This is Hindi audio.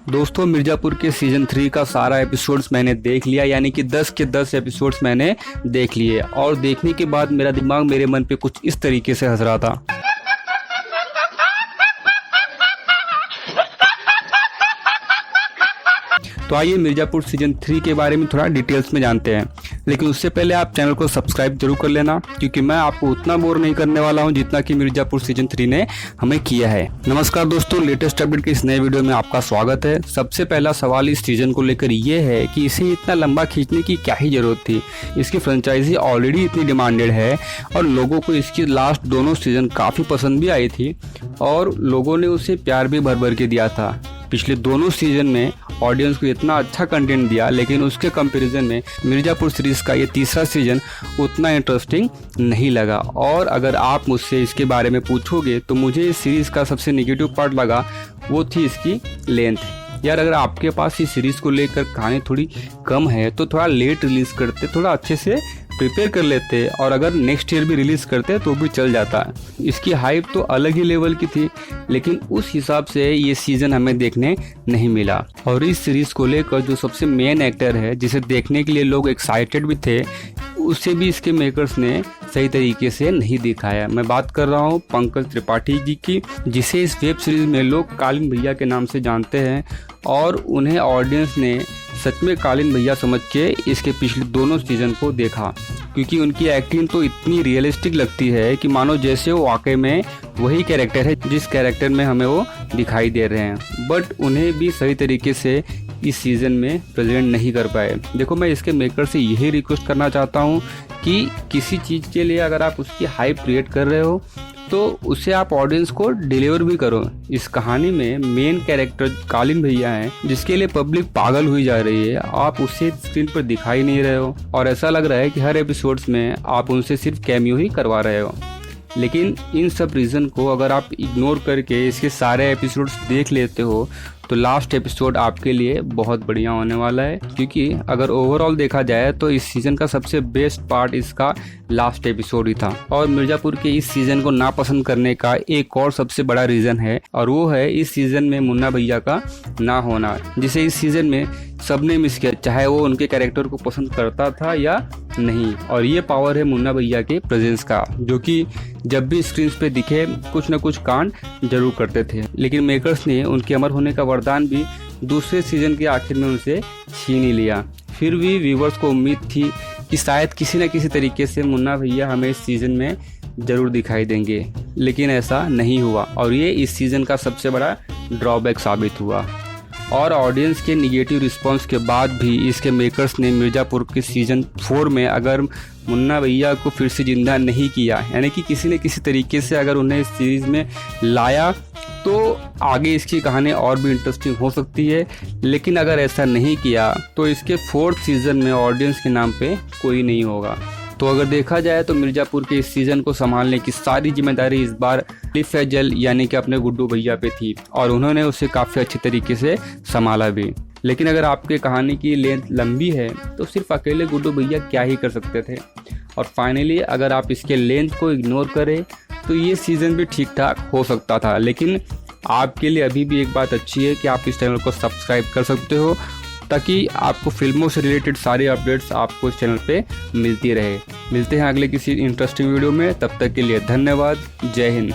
दोस्तों मिर्ज़ापुर के सीज़न 3 का सारा एपिसोड्स मैंने देख लिया, यानी कि 10 के 10 एपिसोड्स मैंने देख लिए। और देखने के बाद मेरा दिमाग मेरे मन पे कुछ इस तरीके से हंस रहा था। तो आइए मिर्ज़ापुर सीजन 3 के बारे में थोड़ा डिटेल्स में जानते हैं, लेकिन उससे पहले आप चैनल को सब्सक्राइब जरूर कर लेना, क्योंकि मैं आपको उतना बोर नहीं करने वाला हूं जितना कि मिर्ज़ापुर सीजन 3 ने हमें किया है। नमस्कार दोस्तों, लेटेस्ट अपडेट के इस नए वीडियो में आपका स्वागत है। सबसे पहला सवाल इस सीजन को लेकर ये है कि इसे इतना लंबा खींचने की क्या ही जरूरत थी। इसकी फ्रेंचाइजी ऑलरेडी इतनी डिमांडेड है और लोगों को इसकी लास्ट दोनों सीजन काफ़ी पसंद भी आई थी और लोगों ने उसे प्यार भी भर भर के दिया था। पिछले दोनों सीजन में ऑडियंस को इतना अच्छा कंटेंट दिया, लेकिन उसके कंपैरिजन में मिर्ज़ापुर सीरीज़ का ये तीसरा सीजन उतना इंटरेस्टिंग नहीं लगा। और अगर आप मुझसे इसके बारे में पूछोगे तो मुझे इस सीरीज़ का सबसे नेगेटिव पार्ट लगा वो थी इसकी लेंथ। यार अगर आपके पास इस सीरीज़ को लेकर कहानी थोड़ी कम है तो थोड़ा लेट रिलीज़ करते, थोड़ा अच्छे से प्रिपेयर कर लेते, और अगर नेक्स्ट ईयर भी रिलीज़ करते तो भी चल जाता। इसकी हाइप तो अलग ही लेवल की थी, लेकिन उस हिसाब से ये सीज़न हमें देखने नहीं मिला। और इस सीरीज़ को लेकर जो सबसे मेन एक्टर है, जिसे देखने के लिए लोग एक्साइटेड भी थे, उसे भी इसके मेकर्स ने सही तरीके से नहीं दिखाया। मैं बात कर रहा हूँ पंकज त्रिपाठी जी की, जिसे इस वेब सीरीज़ में लोग कालीन भैया के नाम से जानते हैं, और उन्हें ऑडियंस ने सच में कालीन भैया समझ के इसके पिछले दोनों सीजन को देखा, क्योंकि उनकी एक्टिंग तो इतनी रियलिस्टिक लगती है कि मानो जैसे वो वाकई में वही कैरेक्टर है जिस कैरेक्टर में हमें वो दिखाई दे रहे हैं। बट उन्हें भी सही तरीके से इस सीज़न में प्रेजेंट नहीं कर पाए। देखो, मैं इसके मेकर से यही रिक्वेस्ट करना चाहता हूँ कि किसी चीज़ के लिए अगर आप उसकी हाइप क्रिएट कर रहे हो तो उसे आप ऑडियंस को डिलीवर भी करो। इस कहानी में मेन कैरेक्टर कालीन भैया हैं, जिसके लिए पब्लिक पागल हुई जा रही है। आप उसे स्क्रीन पर दिखाई नहीं रहे हो और ऐसा लग रहा है कि हर एपिसोड्स में आप उनसे सिर्फ कैमियो ही करवा रहे हो। लेकिन इन सब रीज़न को अगर आप इग्नोर करके इसके सारे एपिसोड्स देख लेते हो तो लास्ट एपिसोड आपके लिए बहुत बढ़िया होने वाला है, क्योंकि अगर ओवरऑल देखा जाए तो इस सीज़न का सबसे बेस्ट पार्ट इसका लास्ट एपिसोड ही था। और मिर्ज़ापुर के इस सीज़न को नापसंद करने का एक और सबसे बड़ा रीज़न है, और वो है इस सीज़न में मुन्ना भैया का ना होना, जिसे इस सीज़न में सबने मिस किया, चाहे वो उनके कैरेक्टर को पसंद करता था या नहीं। और ये पावर है मुन्ना भैया के प्रेजेंस का, जो कि जब भी स्क्रीन पे दिखे कुछ न कुछ कांड जरूर करते थे। लेकिन मेकर्स ने उनके अमर होने का वरदान भी दूसरे सीजन के आखिर में उनसे छीन ही लिया। फिर भी व्यूवर्स को उम्मीद थी कि शायद किसी न किसी तरीके से मुन्ना भैया हमें इस सीज़न में ज़रूर दिखाई देंगे, लेकिन ऐसा नहीं हुआ और ये इस सीज़न का सबसे बड़ा ड्रॉबैक साबित हुआ। और ऑडियंस के निगेटिव रिस्पांस के बाद भी इसके मेकर्स ने मिर्ज़ापुर के सीज़न 4 में अगर मुन्ना भैया को फिर से जिंदा नहीं किया, यानी कि किसी न किसी तरीके से अगर उन्हें इस सीरीज़ में लाया, तो आगे इसकी कहानी और भी इंटरेस्टिंग हो सकती है। लेकिन अगर ऐसा नहीं किया तो इसके 4th सीज़न में ऑडियंस के नाम पे कोई नहीं होगा। तो अगर देखा जाए तो मिर्ज़ापुर के इस सीज़न को संभालने की सारी जिम्मेदारी इस बार फैजल यानी कि अपने गुड्डू भैया पे थी, और उन्होंने उसे काफ़ी अच्छे तरीके से संभाला भी। लेकिन अगर आपके कहानी की लेंथ लंबी है तो सिर्फ अकेले गुड्डू भैया क्या ही कर सकते थे। और फाइनली अगर आप इसके लेंथ को इग्नोर करें तो ये सीज़न भी ठीक ठाक हो सकता था। लेकिन आपके लिए अभी भी एक बात अच्छी है कि आप इस चैनल को सब्सक्राइब कर सकते हो, ताकि आपको फिल्मों से रिलेटेड सारे अपडेट्स आपको इस चैनल पे मिलती रहे। मिलते हैं अगले किसी इंटरेस्टिंग वीडियो में, तब तक के लिए धन्यवाद। जय हिंद।